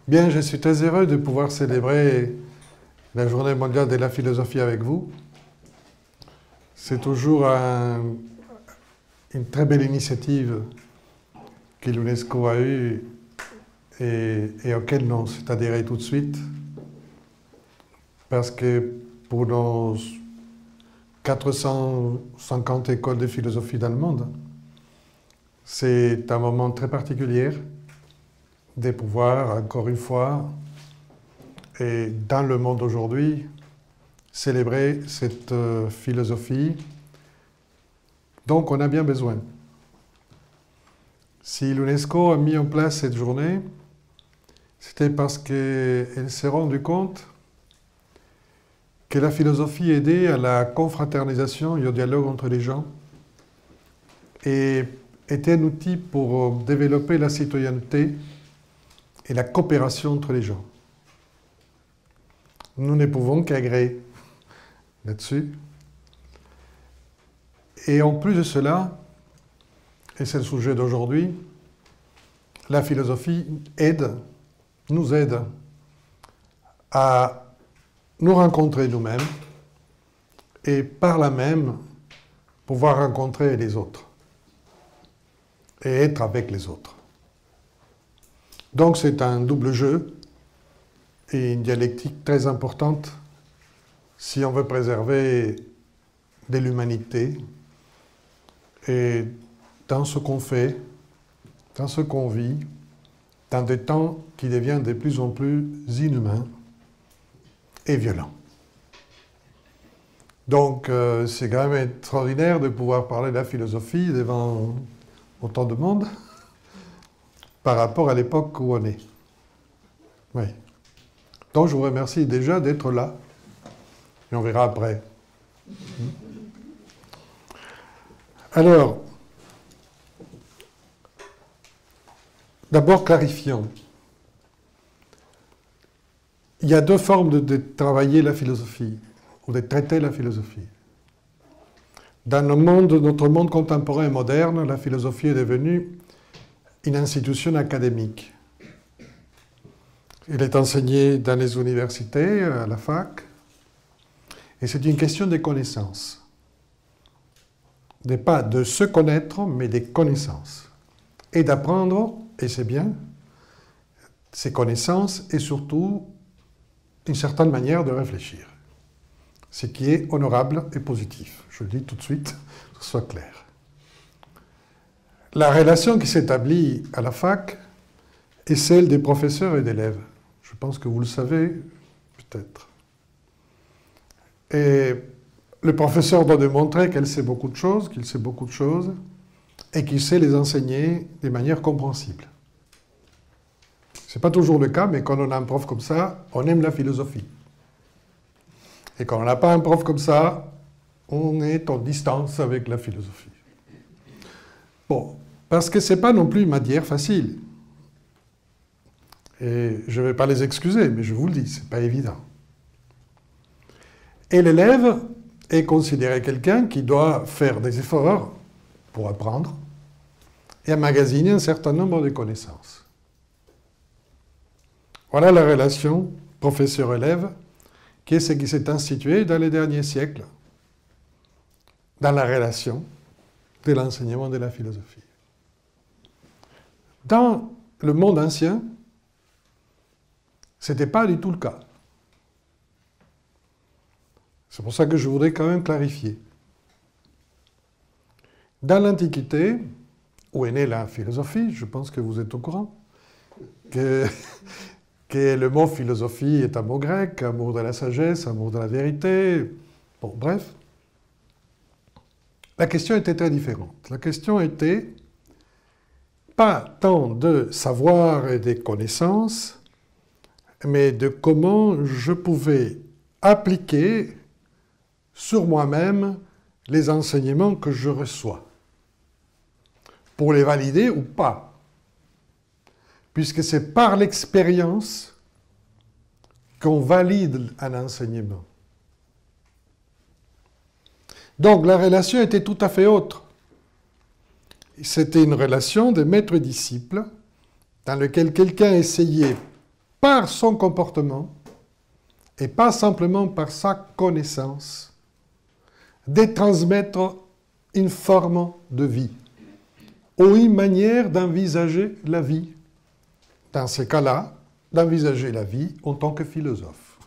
Bien, je suis très heureux de pouvoir célébrer la Journée mondiale de la philosophie avec vous. C'est toujours une très belle initiative que l'UNESCO a eue et auquel on s'est adhéré tout de suite. Parce que pour nos 450 écoles de philosophie dans le monde, c'est un moment très particulier de pouvoir, encore une fois, et dans le monde aujourd'hui, célébrer cette philosophie dont on a bien besoin. Si l'UNESCO a mis en place cette journée, c'était parce qu'elle s'est rendue compte que la philosophie aidait à la confraternisation et au dialogue entre les gens et était un outil pour développer la citoyenneté et la coopération entre les gens. Nous ne pouvons qu'agréer là-dessus. Et en plus de cela, et c'est le sujet d'aujourd'hui, la philosophie nous aide à nous rencontrer nous-mêmes et par là même pouvoir rencontrer les autres et être avec les autres. Donc c'est un double jeu et une dialectique très importante si on veut préserver de l'humanité et dans ce qu'on fait, dans ce qu'on vit, dans des temps qui deviennent de plus en plus inhumains et violents. Donc c'est quand même extraordinaire de pouvoir parler de la philosophie devant autant de monde par rapport à l'époque où on est. Oui. Donc je vous remercie déjà d'être là et on verra après. Alors, d'abord clarifions. Il y a deux formes de travailler la philosophie, ou de traiter la philosophie. Dans notre monde contemporain et moderne, la philosophie est devenue une institution académique. Elle est enseignée dans les universités, à la fac, et c'est une question de connaissances. Pas de se connaître, mais des connaissances. Et d'apprendre, et c'est bien, ces connaissances et surtout une certaine manière de réfléchir. Ce qui est honorable et positif. Je le dis tout de suite, que ce soit clair. La relation qui s'établit à la fac est celle des professeurs et d'élèves. Je pense que vous le savez, peut-être. Et le professeur doit démontrer qu'il sait beaucoup de choses, et qu'il sait les enseigner de manière compréhensible. Ce n'est pas toujours le cas, mais quand on a un prof comme ça, on aime la philosophie. Et quand on n'a pas un prof comme ça, on est en distance avec la philosophie. Bon, parce que ce n'est pas non plus une matière facile. Et je ne vais pas les excuser, mais je vous le dis, ce n'est pas évident. Et l'élève est considéré quelqu'un qui doit faire des efforts pour apprendre et emmagasiner un certain nombre de connaissances. Voilà la relation professeur-élève qui est ce qui s'est institué dans les derniers siècles dans la relation de l'enseignement de la philosophie. Dans le monde ancien, ce n'était pas du tout le cas. C'est pour ça que je voudrais quand même clarifier. Dans l'Antiquité, où est née la philosophie, je pense que vous êtes au courant, que le mot philosophie est un mot grec, amour de la sagesse, amour de la vérité. Bon, bref. La question était très différente. La question était pas tant de savoir et des connaissances, mais de comment je pouvais appliquer sur moi-même les enseignements que je reçois, pour les valider ou pas. Puisque c'est par l'expérience qu'on valide un enseignement. Donc la relation était tout à fait autre. C'était une relation de maître et disciple dans laquelle quelqu'un essayait par son comportement, et pas simplement par sa connaissance, de transmettre une forme de vie ou une manière d'envisager la vie. Dans ces cas-là, d'envisager la vie en tant que philosophe.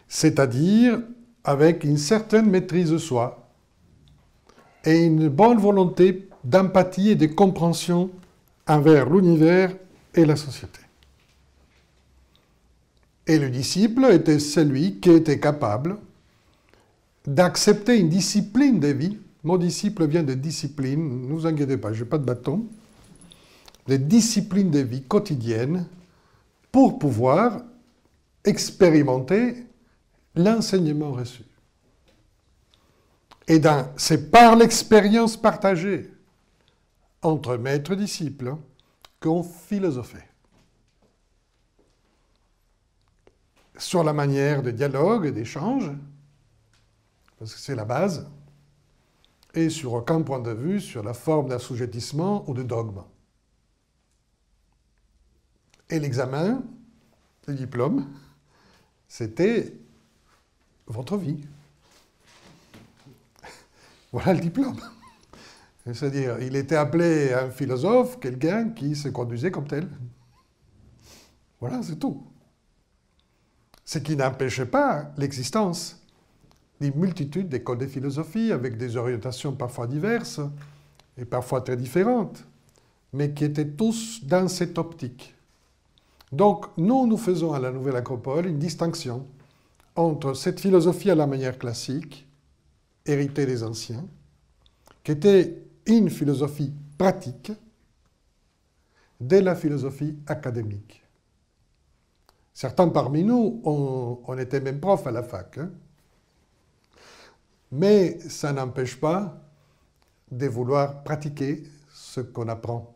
C'est-à-dire avec une certaine maîtrise de soi et une bonne volonté d'empathie et de compréhension envers l'univers et la société. Et le disciple était celui qui était capable d'accepter une discipline de vie. Mon disciple vient de discipline, ne vous inquiétez pas, je n'ai pas de bâton. Des disciplines de vie quotidiennes pour pouvoir expérimenter l'enseignement reçu. Et c'est par l'expérience partagée entre maître et disciple qu'on philosophait. Sur la manière de dialogue et d'échange, parce que c'est la base, et sur aucun point de vue sur la forme d'assujettissement ou de dogme. Et l'examen, le diplôme, c'était votre vie. Voilà le diplôme. C'est-à-dire, il était appelé un philosophe, quelqu'un qui se conduisait comme tel. Voilà, c'est tout. Ce qui n'empêchait pas l'existence d'une multitude d'écoles de philosophie avec des orientations parfois diverses et parfois très différentes, mais qui étaient tous dans cette optique. Donc, nous faisons à la Nouvelle Acropole une distinction entre cette philosophie à la manière classique, héritée des anciens, qui était une philosophie pratique, de la philosophie académique. Certains parmi nous, on était même profs à la fac, hein? Mais ça n'empêche pas de vouloir pratiquer ce qu'on apprend.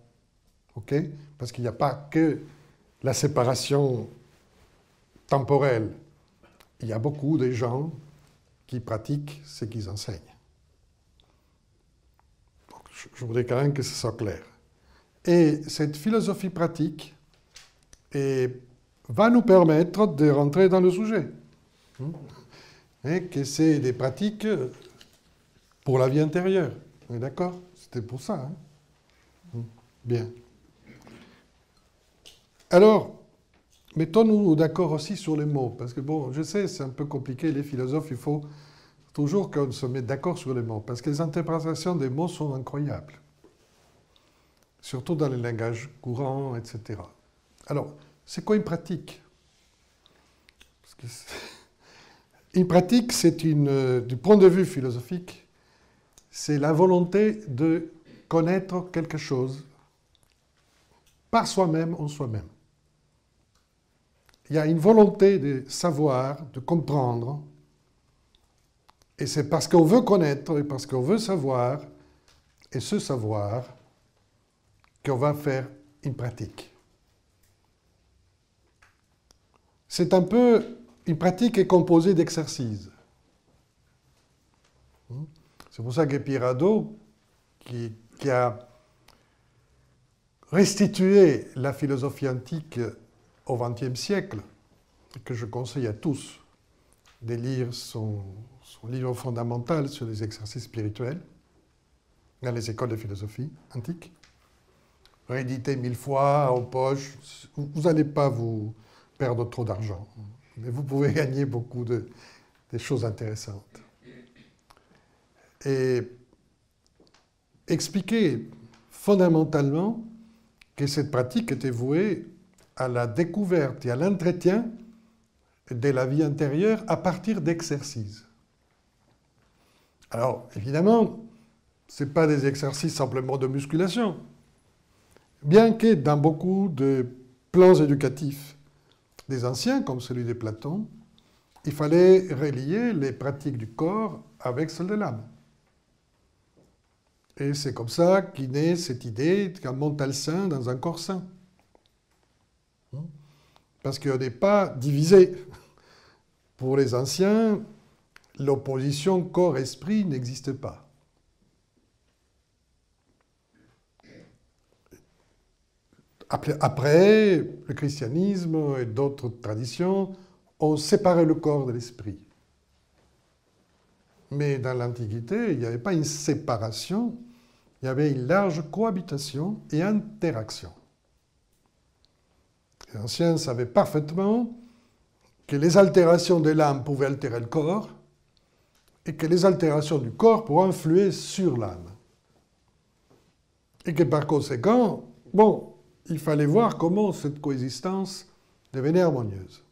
Okay? Parce qu'il n'y a pas que la séparation temporelle. Il y a beaucoup de gens qui pratiquent ce qu'ils enseignent. Donc, je voudrais quand même que ce soit clair. Et cette philosophie pratique va nous permettre de rentrer dans le sujet. Et que c'est des pratiques pour la vie intérieure. On est d'accord? C'était pour ça. Hein? Bien. Alors, mettons-nous d'accord aussi sur les mots, parce que bon, je sais, c'est un peu compliqué, les philosophes, il faut toujours qu'on se mette d'accord sur les mots, parce que les interprétations des mots sont incroyables, surtout dans le langage courant, etc. Alors, c'est quoi une pratique? Parce que une pratique, c'est du point de vue philosophique, c'est la volonté de connaître quelque chose par soi-même, en soi-même. Il y a une volonté de savoir, de comprendre, et c'est parce qu'on veut connaître et parce qu'on veut savoir, et ce savoir, qu'on va faire une pratique. C'est un peu, une pratique est composée d'exercices. C'est pour ça que Pirado, qui a restitué la philosophie antique au XXe siècle, que je conseille à tous de lire son livre fondamental sur les exercices spirituels dans les écoles de philosophie antique, réédité 1000 fois en poche. Vous n'allez pas vous perdre trop d'argent, mais vous pouvez gagner beaucoup de choses intéressantes. Et expliquer fondamentalement que cette pratique était vouée à la découverte et à l'entretien de la vie intérieure à partir d'exercices. Alors, évidemment, ce n'est pas des exercices simplement de musculation, bien que dans beaucoup de plans éducatifs des anciens, comme celui de Platon, il fallait relier les pratiques du corps avec celles de l'âme. Et c'est comme ça qu'est née cette idée qu'un mental sain dans un corps sain. Parce qu'on n'est pas divisé. Pour les anciens, l'opposition corps-esprit n'existe pas. Après, le christianisme et d'autres traditions ont séparé le corps de l'esprit. Mais dans l'Antiquité, il n'y avait pas une séparation, il y avait une large cohabitation et interaction. Les anciens savaient parfaitement que les altérations de l'âme pouvaient altérer le corps et que les altérations du corps pourraient influer sur l'âme. Et que par conséquent, bon, il fallait voir comment cette coexistence devenait harmonieuse.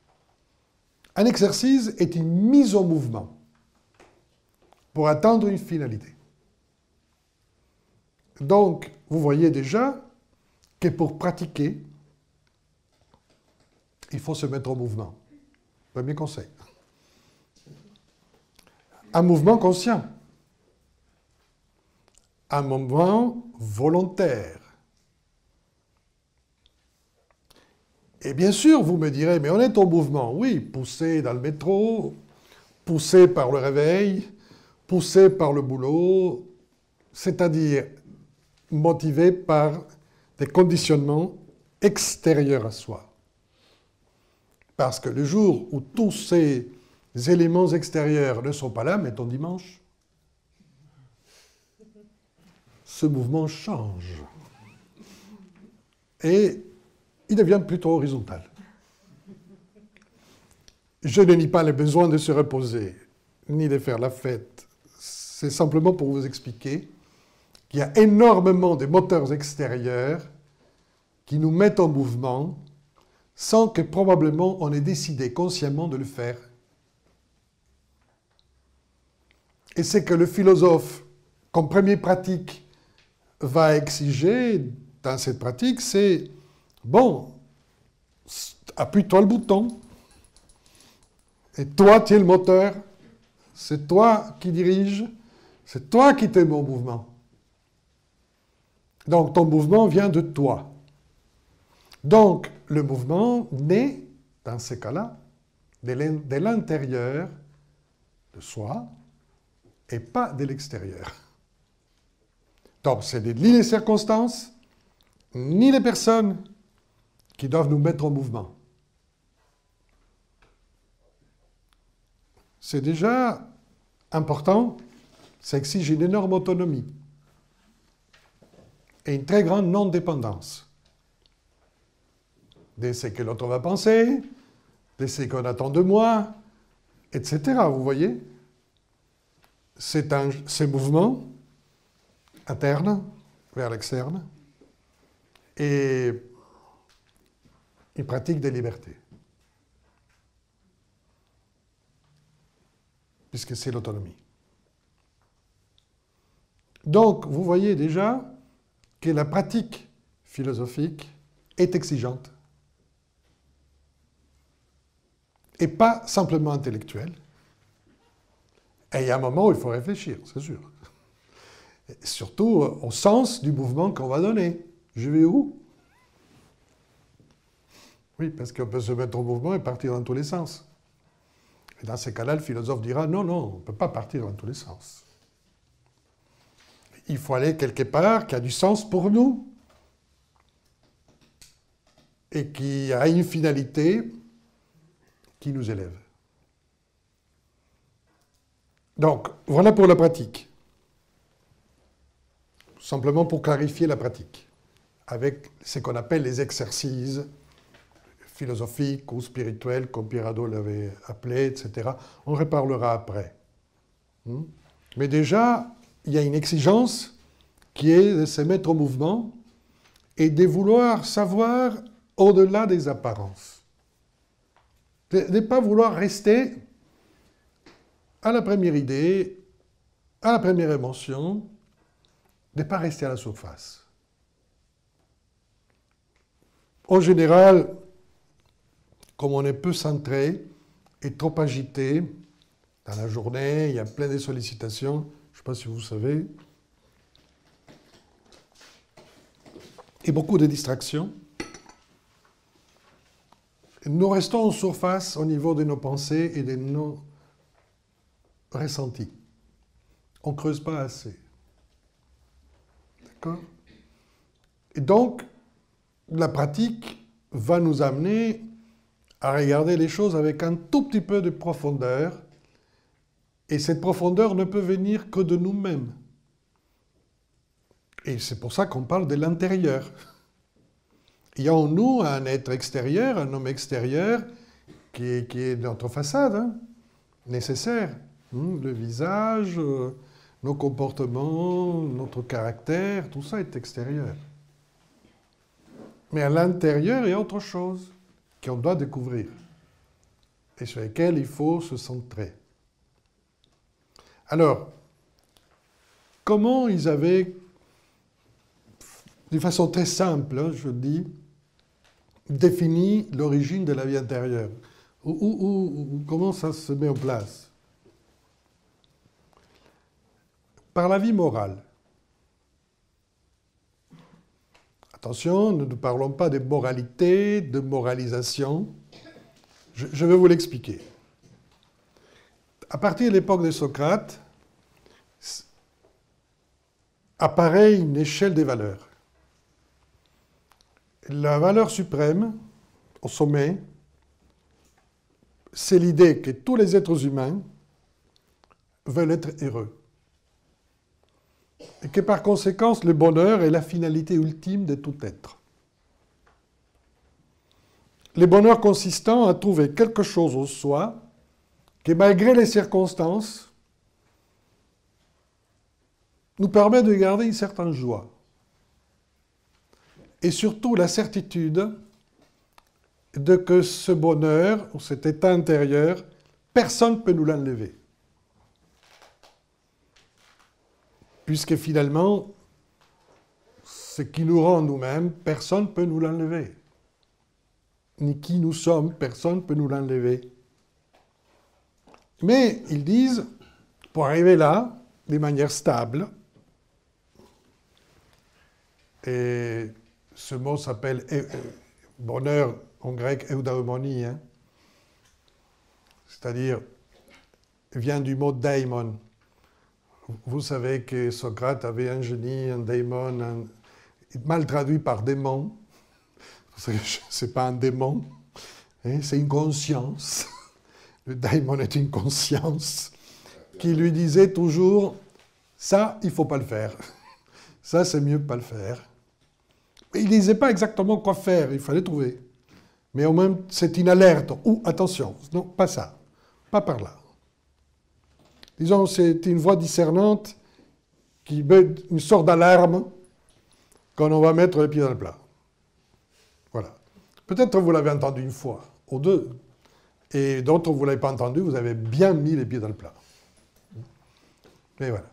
Un exercice est une mise en mouvement pour atteindre une finalité. Donc, vous voyez déjà que pour pratiquer, il faut se mettre en mouvement. Premier conseil. Un mouvement conscient. Un mouvement volontaire. Et bien sûr, vous me direz, mais on est en mouvement. Oui, poussé dans le métro, poussé par le réveil, poussé par le boulot, c'est-à-dire motivé par des conditionnements extérieurs à soi. Parce que le jour où tous ces éléments extérieurs ne sont pas là, mettons dimanche, ce mouvement change. Et il devient plutôt horizontal. Je ne nie pas le besoin de se reposer, ni de faire la fête. C'est simplement pour vous expliquer qu'il y a énormément de moteurs extérieurs qui nous mettent en mouvement sans que probablement on ait décidé consciemment de le faire. Et c'est que le philosophe, comme première pratique, va exiger dans cette pratique, c'est bon, appuie-toi le bouton. Et toi, tu es le moteur. C'est toi qui dirige. C'est toi qui t'es mon mouvement. Donc, ton mouvement vient de toi. Donc, le mouvement naît, dans ces cas-là, de l'intérieur de soi et pas de l'extérieur. Donc, ce n'est ni les circonstances, ni les personnes qui doivent nous mettre en mouvement. C'est déjà important, ça exige une énorme autonomie et une très grande non-dépendance de ce que l'autre va penser, de ce qu'on attend de moi, etc. Vous voyez? Ces mouvements internes vers l'externe et une pratique de liberté. Puisque c'est l'autonomie. Donc, vous voyez déjà que la pratique philosophique est exigeante et pas simplement intellectuelle. Et il y a un moment où il faut réfléchir, c'est sûr. Et surtout au sens du mouvement qu'on va donner. Je vais où? Oui, parce qu'on peut se mettre en mouvement et partir dans tous les sens. Et dans ces cas-là, le philosophe dira, non, non, on ne peut pas partir dans tous les sens. Il faut aller quelque part qui a du sens pour nous et qui a une finalité qui nous élève. Donc, voilà pour la pratique. Simplement pour clarifier la pratique, avec ce qu'on appelle les exercices philosophiques ou spirituels, comme Pirado l'avait appelé, etc. On reparlera après. Mais déjà, il y a une exigence qui est de se mettre au mouvement et de vouloir savoir au-delà des apparences. De ne pas vouloir rester à la première idée, à la première émotion, de ne pas rester à la surface. En général, comme on est peu centré et trop agité, dans la journée, il y a plein de sollicitations, je ne sais pas si vous savez, et beaucoup de distractions. Nous restons en surface au niveau de nos pensées et de nos ressentis. On ne creuse pas assez. D'accord? Et donc, la pratique va nous amener à regarder les choses avec un tout petit peu de profondeur. Et cette profondeur ne peut venir que de nous-mêmes. Et c'est pour ça qu'on parle de l'intérieur. Il y a en nous un être extérieur, un homme extérieur, qui est notre façade, hein, nécessaire. Le visage, nos comportements, notre caractère, tout ça est extérieur. Mais à l'intérieur, il y a autre chose qu'on doit découvrir et sur lesquelles il faut se centrer. Alors, comment ils avaient, d'une façon très simple, hein, je dis, défini l'origine de la vie intérieure? Comment ça se met en place? Par la vie morale. Attention, nous ne parlons pas de moralité, de moralisation. Je vais vous l'expliquer. À partir de l'époque de Socrate, apparaît une échelle des valeurs. La valeur suprême, au sommet, c'est l'idée que tous les êtres humains veulent être heureux. Et que par conséquent, le bonheur est la finalité ultime de tout être. Le bonheur consistant à trouver quelque chose en soi qui, malgré les circonstances, nous permet de garder une certaine joie. Et surtout la certitude de que ce bonheur, ou cet état intérieur, personne ne peut nous l'enlever. Puisque finalement, ce qui nous rend nous-mêmes, personne ne peut nous l'enlever. Ni qui nous sommes, personne ne peut nous l'enlever. Mais ils disent, pour arriver là, de manière stable, et ce mot s'appelle bonheur en grec eudaimonie, hein, c'est-à-dire vient du mot daimon. Vous savez que Socrate avait un génie, un daimon, mal traduit par démon. Ce n'est pas un démon, hein, c'est une conscience. Le daimon est une conscience qui lui disait toujours « ça, il ne faut pas le faire. Ça, c'est mieux de ne pas le faire. » Il ne disait pas exactement quoi faire, il fallait trouver. Mais au moins, c'est une alerte. Ou, attention, non, pas ça, pas par là. Disons, c'est une voix discernante qui met une sorte d'alarme quand on va mettre les pieds dans le plat. Voilà. Peut-être vous l'avez entendu une fois, ou deux, et d'autres, vous ne l'avez pas entendu, vous avez bien mis les pieds dans le plat. Mais voilà.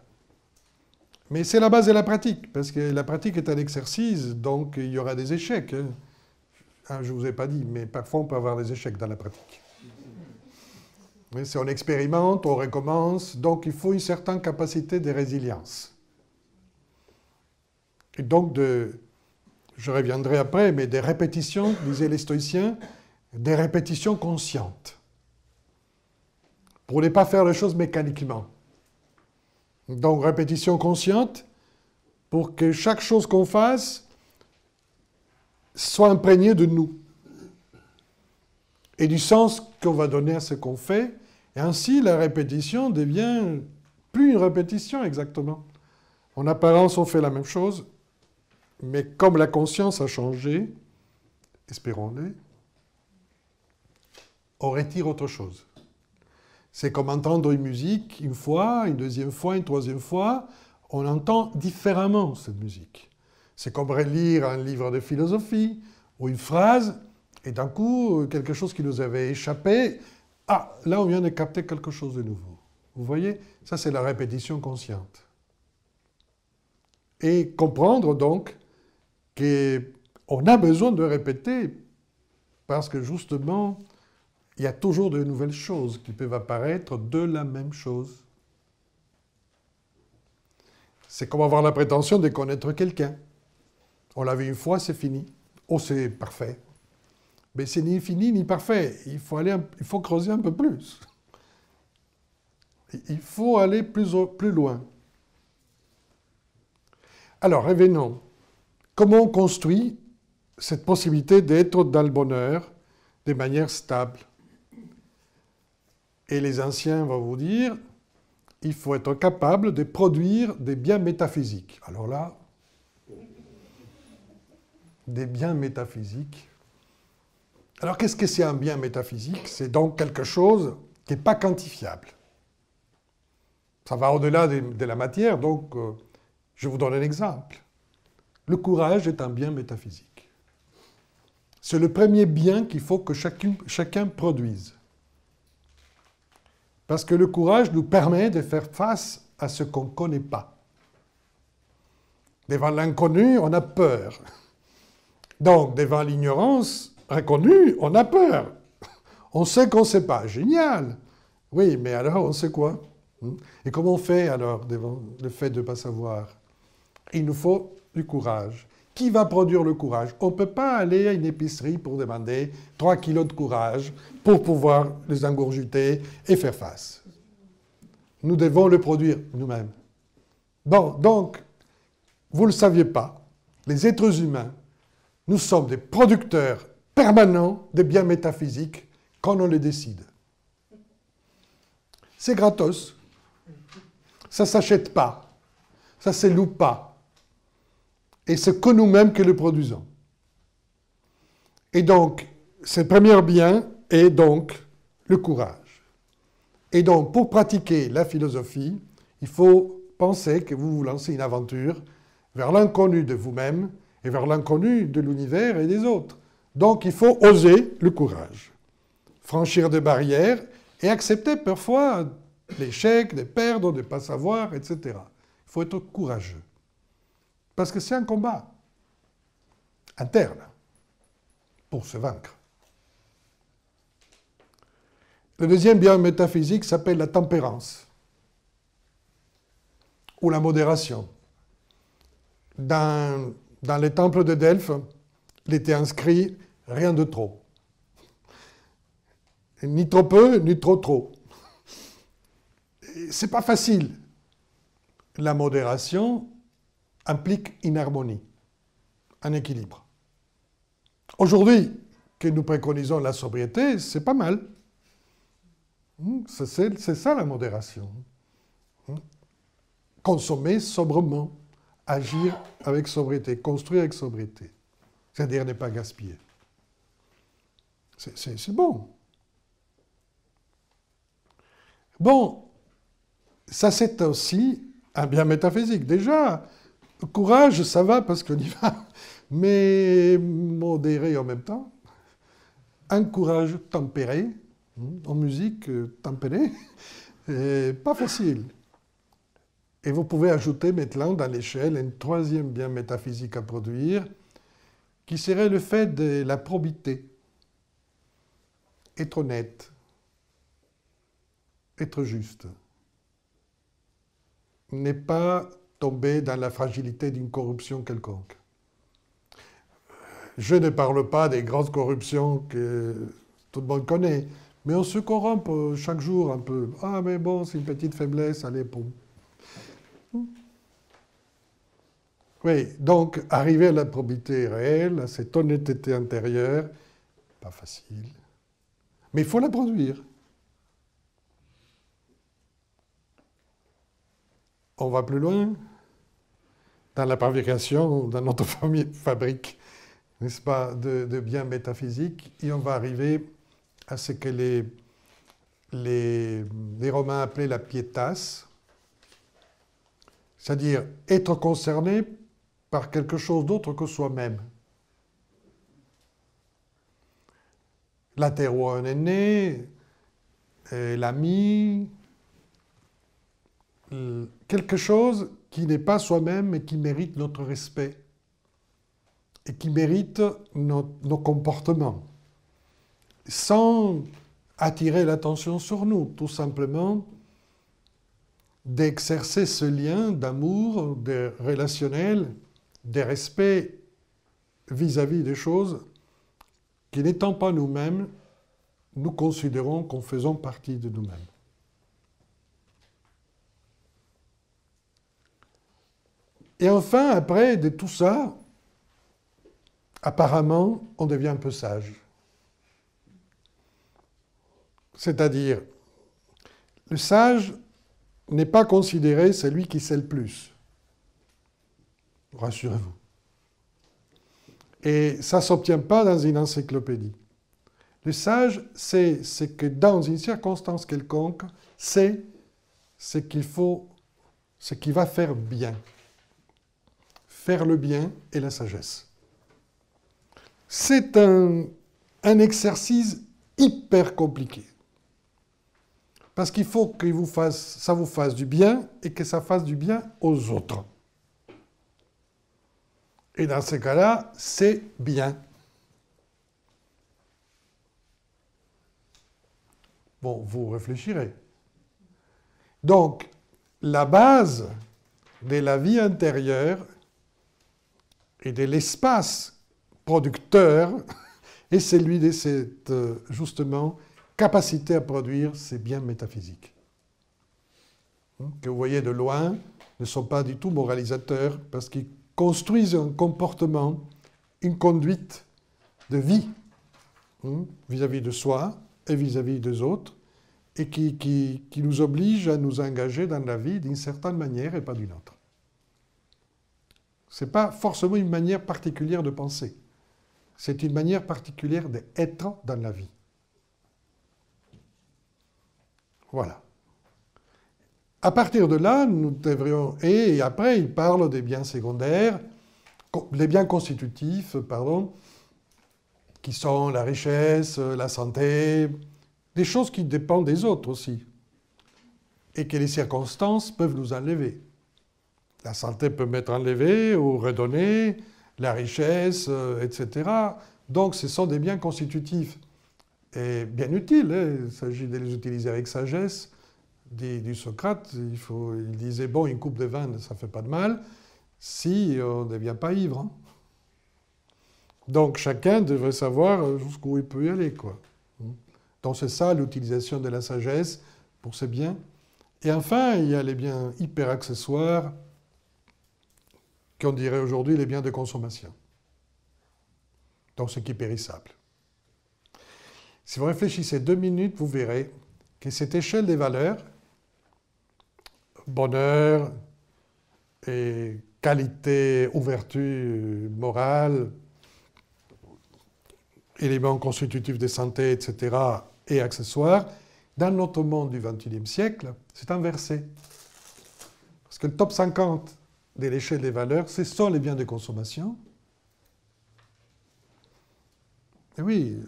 Mais c'est la base de la pratique, parce que la pratique est un exercice, donc il y aura des échecs. Hein, je ne vous ai pas dit, mais parfois on peut avoir des échecs dans la pratique. Si on expérimente, on recommence, donc il faut une certaine capacité de résilience. Et donc, je reviendrai après, mais des répétitions, disaient les stoïciens, des répétitions conscientes, pour ne pas faire les choses mécaniquement. Donc, répétition consciente, pour que chaque chose qu'on fasse soit imprégnée de nous et du sens qu'on va donner à ce qu'on fait. Et ainsi, la répétition devient plus une répétition exactement. En apparence, on fait la même chose, mais comme la conscience a changé, espérons-le, on retire autre chose. C'est comme entendre une musique une fois, une deuxième fois, une troisième fois, on entend différemment cette musique. C'est comme relire un livre de philosophie ou une phrase, et d'un coup, quelque chose qui nous avait échappé, ah, là on vient de capter quelque chose de nouveau. Vous voyez, ça c'est la répétition consciente. Et comprendre donc qu'on a besoin de répéter parce que justement, il y a toujours de nouvelles choses qui peuvent apparaître de la même chose. C'est comme avoir la prétention de connaître quelqu'un. On l'a vu une fois, c'est fini. Oh, c'est parfait. Mais c'est ni fini ni parfait. Il faut creuser un peu plus. Il faut aller plus loin. Alors, revenons. Comment on construit cette possibilité d'être dans le bonheur de manière stable. Et les anciens vont vous dire, il faut être capable de produire des biens métaphysiques. Alors là, des biens métaphysiques. Alors qu'est-ce que c'est un bien métaphysique? C'est donc quelque chose qui n'est pas quantifiable. Ça va au-delà de la matière, donc je vous donne un exemple. Le courage est un bien métaphysique. C'est le premier bien qu'il faut que chacun produise. Parce que le courage nous permet de faire face à ce qu'on ne connaît pas. Devant l'inconnu, on a peur. Donc, devant l'ignorance inconnue, on a peur. On sait qu'on ne sait pas. Génial! Oui, mais alors, on sait quoi? Et comment on fait alors devant le fait de ne pas savoir? Il nous faut du courage. Qui va produire le courage? On ne peut pas aller à une épicerie pour demander 3 kilos de courage pour pouvoir les ingurgiter et faire face. Nous devons le produire nous-mêmes. Bon, donc, vous ne le saviez pas, les êtres humains, nous sommes des producteurs permanents des biens métaphysiques quand on les décide. C'est gratos. Ça ne s'achète pas. Ça ne se loue pas. Et c'est que nous-mêmes qui le produisons. Et donc, ce premier bien est donc le courage. Et donc, pour pratiquer la philosophie, il faut penser que vous vous lancez une aventure vers l'inconnu de vous-même et vers l'inconnu de l'univers et des autres. Donc, il faut oser le courage. Franchir des barrières et accepter parfois l'échec, de perdre, de ne pas savoir, etc. Il faut être courageux. Parce que c'est un combat interne pour se vaincre. Le deuxième bien métaphysique s'appelle la tempérance ou la modération. Dans les temples de Delphes, il était inscrit « rien de trop ». Ni trop peu, ni trop trop. C'est pas facile. La modération implique une harmonie, un équilibre. Aujourd'hui, que nous préconisons la sobriété, c'est pas mal. C'est ça la modération. Consommer sobrement, agir avec sobriété, construire avec sobriété. C'est-à-dire ne pas gaspiller. C'est bon. Bon, ça c'est aussi un bien métaphysique. Déjà, le courage, ça va parce qu'on y va, mais modéré en même temps. Un courage tempéré, en musique tempérée, pas facile. Et vous pouvez ajouter maintenant dans l'échelle un troisième bien métaphysique à produire, qui serait le fait de la probité. Être honnête, être juste. Ne pas tomber dans la fragilité d'une corruption quelconque. Je ne parle pas des grandes corruptions que tout le monde connaît, mais on se corrompt chaque jour un peu. Ah, mais bon, c'est une petite faiblesse, allez, poum. Oui, donc arriver à la probité réelle, à cette honnêteté intérieure, pas facile. Mais il faut la produire. On va plus loin dans la fabrication, dans notre fabrique, n'est-ce pas, de biens métaphysiques, et on va arriver à ce que les Romains appelaient la pietas, c'est-à-dire être concerné par quelque chose d'autre que soi-même. La terre où on est né, l'ami, quelque chose qui n'est pas soi-même mais qui mérite notre respect et qui mérite nos comportements, sans attirer l'attention sur nous, tout simplement d'exercer ce lien d'amour, de relationnel, de respect vis-à-vis des choses qui, n'étant pas nous-mêmes, nous considérons qu'on faisons partie de nous-mêmes. Et enfin, après de tout ça, apparemment, on devient un peu sage. C'est-à-dire, le sage n'est pas considéré celui qui sait le plus. Rassurez-vous. Et ça ne s'obtient pas dans une encyclopédie. Le sage, c'est que dans une circonstance quelconque, c'est ce qu'il faut, ce qui va faire bien. Faire le bien et la sagesse. C'est un exercice hyper compliqué. Parce qu'il faut que ça vous fasse du bien et que ça fasse du bien aux autres. Et dans ce cas-là, c'est bien. Bon, vous réfléchirez. Donc, la base de la vie intérieure et de l'espace producteur est celui de cette, justement, capacité à produire ces biens métaphysiques. Que vous voyez de loin ne sont pas du tout moralisateurs parce qu'ils construisent un comportement, une conduite de vie vis-à-vis de soi et vis-à-vis des autres et qui nous oblige à nous engager dans la vie d'une certaine manière et pas d'une autre. Ce n'est pas forcément une manière particulière de penser. C'est une manière particulière d'être dans la vie. Voilà. À partir de là, nous devrions... Et après, il parle des biens secondaires, les biens constitutifs, pardon, qui sont la richesse, la santé, des choses qui dépendent des autres aussi, et que les circonstances peuvent nous enlever. La santé peut m'être enlevée ou redonnée, la richesse, etc. Donc, ce sont des biens constitutifs. Et bien utiles, hein. Il s'agit de les utiliser avec sagesse. Du Socrate, il disait, bon, une coupe de vin, ça ne fait pas de mal, si on ne devient pas ivre. Hein. Donc, chacun devrait savoir jusqu'où il peut y aller, quoi. Donc, c'est ça, l'utilisation de la sagesse pour ces biens. Et enfin, il y a les biens hyper accessoires, qu'on dirait aujourd'hui les biens de consommation. Donc, ce qui est périssable. Si vous réfléchissez 2 minutes, vous verrez que cette échelle des valeurs, bonheur et qualité, ouverture morale, éléments constitutifs de santé, etc., et accessoires, dans notre monde du XXIe siècle, c'est inversé. Parce que le top 50 de l'échelle des valeurs, ce sont les biens de consommation. Et oui,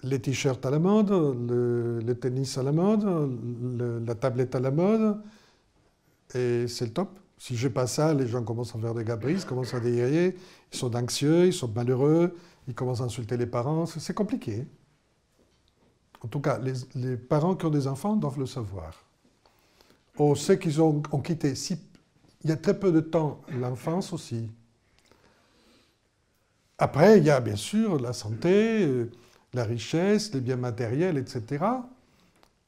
les t-shirts à la mode, le tennis à la mode, la tablette à la mode, et c'est le top. Si je n'ai pas ça, les gens commencent à faire des caprices, commencent à délirer, ils sont anxieux, ils sont malheureux, ils commencent à insulter les parents, c'est compliqué. En tout cas, les parents qui ont des enfants doivent le savoir. Ou ceux qui ont quitté, il y a très peu de temps, l'enfance aussi. Après, il y a bien sûr la santé, la richesse, les biens matériels, etc.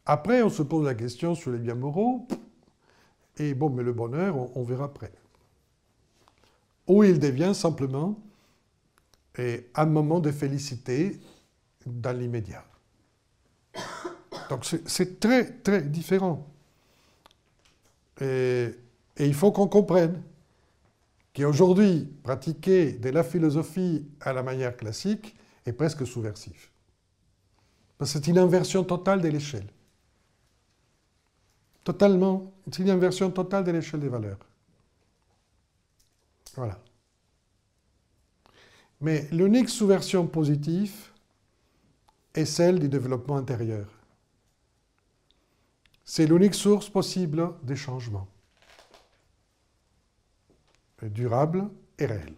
Après, on se pose la question sur les biens moraux. Et bon, mais le bonheur, on verra après. Ou il devient simplement un moment de félicité dans l'immédiat. Donc c'est très, très différent. Et il faut qu'on comprenne qu'aujourd'hui, pratiquer de la philosophie à la manière classique est presque subversif. Parce que c'est une inversion totale de l'échelle. Totalement, c'est une inversion totale de l'échelle des valeurs. Voilà. Mais l'unique subversion positive est celle du développement intérieur. C'est l'unique source possible des changements. Durable et réel.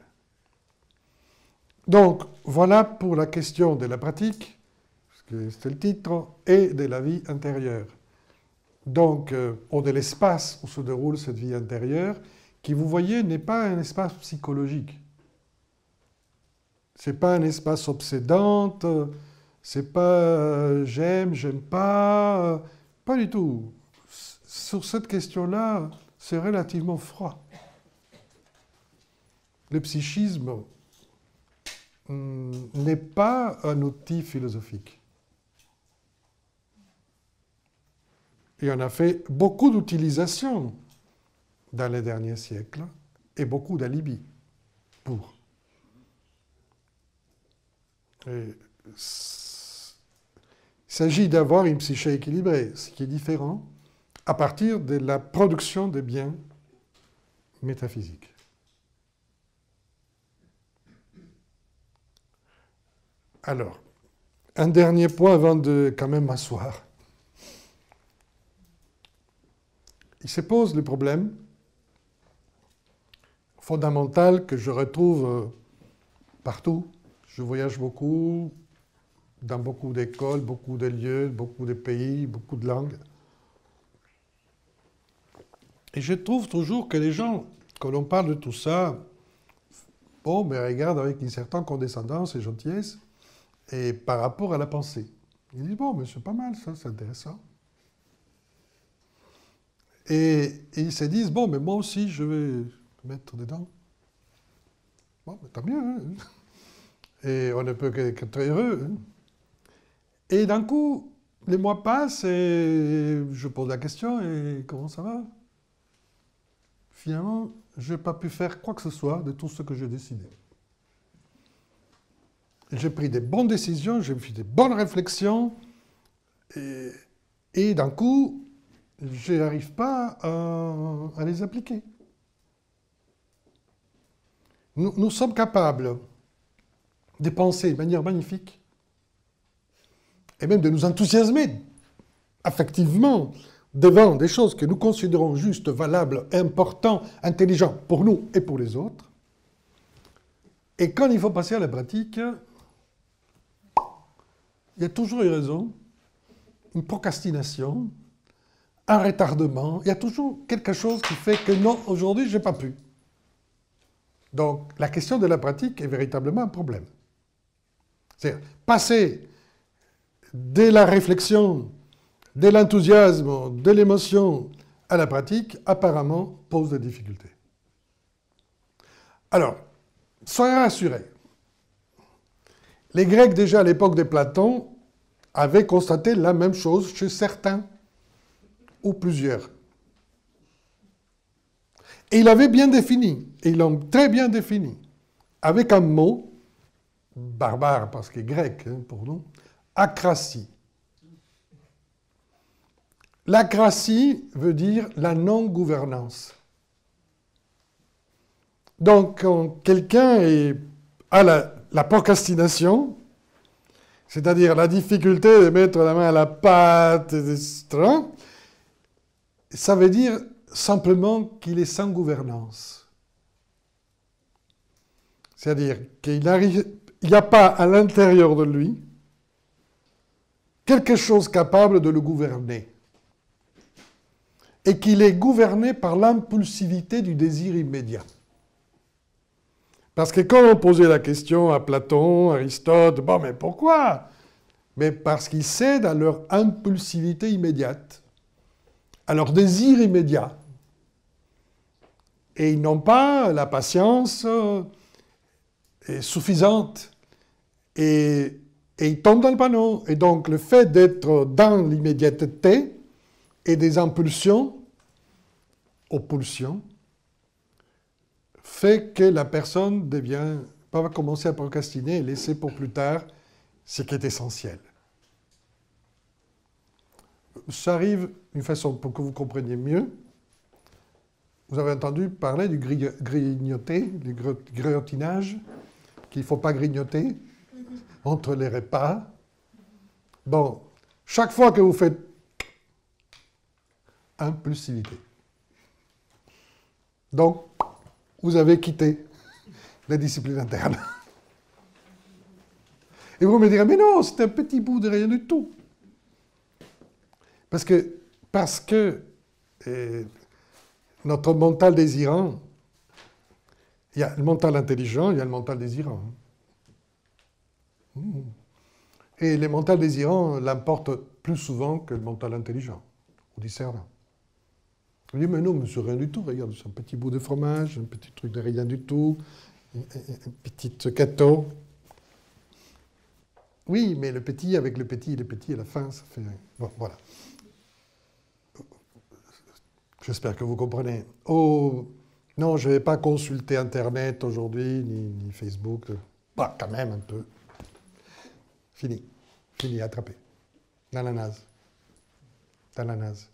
Donc, voilà pour la question de la pratique, parce que c'était le titre, et de la vie intérieure. Donc, ou de l'espace où se déroule cette vie intérieure, qui, vous voyez, n'est pas un espace psychologique. Ce n'est pas un espace obsédant, c'est pas j'aime pas, pas du tout. Sur cette question-là, c'est relativement froid. Le psychisme, n'est pas un outil philosophique. Et on a fait beaucoup d'utilisations dans les derniers siècles et beaucoup d'alibis pour. Il s'agit d'avoir une psyché équilibrée, ce qui est différent, à partir de la production des biens métaphysiques. Alors, un dernier point avant de quand même m'asseoir. Il se pose le problème fondamental que je retrouve partout. Je voyage beaucoup, dans beaucoup d'écoles, beaucoup de lieux, beaucoup de pays, beaucoup de langues. Et je trouve toujours que les gens, quand on parle de tout ça, bon, mais regardent avec une certaine condescendance et gentillesse, et par rapport à la pensée. Ils disent, bon, mais c'est pas mal, ça, c'est intéressant. Et ils se disent, bon, mais moi aussi, je vais me mettre dedans. Bon, mais tant mieux. Hein. Et on ne peut qu'être heureux. Hein. Et d'un coup, les mois passent et je pose la question, et comment ça va? Finalement, je n'ai pas pu faire quoi que ce soit de tout ce que j'ai décidé. J'ai pris des bonnes décisions, j'ai fait des bonnes réflexions, et d'un coup, je n'arrive pas à les appliquer. Nous sommes capables de penser de manière magnifique, et même de nous enthousiasmer affectivement devant des choses que nous considérons justes, valables, importantes, intelligentes pour nous et pour les autres. Et quand il faut passer à la pratique, il y a toujours une raison, une procrastination, un retardement. Il y a toujours quelque chose qui fait que non, aujourd'hui, je n'ai pas pu. Donc, la question de la pratique est véritablement un problème. C'est-à-dire, passer de la réflexion, de l'enthousiasme, de l'émotion à la pratique, apparemment, pose des difficultés. Alors, soyez rassurés. Les Grecs, déjà à l'époque de Platon, avaient constaté la même chose chez certains ou plusieurs. Et ils l'avaient bien défini, et ils l'ont très bien défini, avec un mot, barbare parce qu'il est grec hein, pour nous, akrasie. L'akrasie veut dire la non-gouvernance. Donc, quand quelqu'un a la procrastination, c'est-à-dire la difficulté de mettre la main à la pâte, etc., ça veut dire simplement qu'il est sans gouvernance. C'est-à-dire qu'il n'y a pas à l'intérieur de lui quelque chose capable de le gouverner. Et qu'il est gouverné par l'impulsivité du désir immédiat. Parce que quand on posait la question à Platon, Aristote, bon, mais pourquoi? Mais parce qu'ils cèdent à leur impulsivité immédiate, à leur désir immédiat. Et ils n'ont pas la patience suffisante. Et ils tombent dans le panneau. Et donc, le fait d'être dans l'immédiateté et des impulsions, pulsions, fait que la personne va commencer à procrastiner et laisser pour plus tard ce qui est essentiel. Ça arrive d'une façon pour que vous compreniez mieux. Vous avez entendu parler du grignoter, du grignotinage, qu'il ne faut pas grignoter entre les repas. Bon, chaque fois que vous faites impulsivité. Donc, vous avez quitté la discipline interne. Et vous me direz, mais non, c'est un petit bout de rien du tout. Parce que notre mental désirant, il y a le mental intelligent, il y a le mental désirant. Et le mental désirant l'emporte plus souvent que le mental intelligent, ou discernant. On dit, mais non, mais c'est rien du tout, regarde, c'est un petit bout de fromage, un petit truc de rien du tout, un petit gâteau. Oui, mais le petit avec le petit à la fin, ça fait... Bon, voilà. J'espère que vous comprenez. Oh, non, je ne vais pas consulter Internet aujourd'hui, ni Facebook. Bah, quand même un peu. Fini. Fini, attrapé. Dans la naze. Dans la naze.